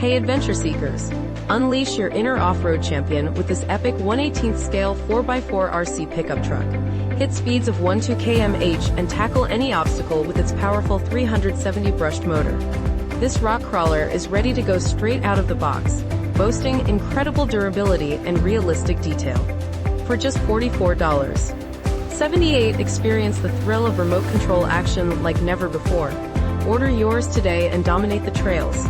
Hey adventure seekers! Unleash your inner off-road champion with this epic 1/18 scale 4x4 RC pickup truck. Hit speeds of 12 km/h and tackle any obstacle with its powerful 370 brushed motor. This rock crawler is ready to go straight out of the box, boasting incredible durability and realistic detail. For just $44.78, experience the thrill of remote control action like never before. Order yours today and dominate the trails.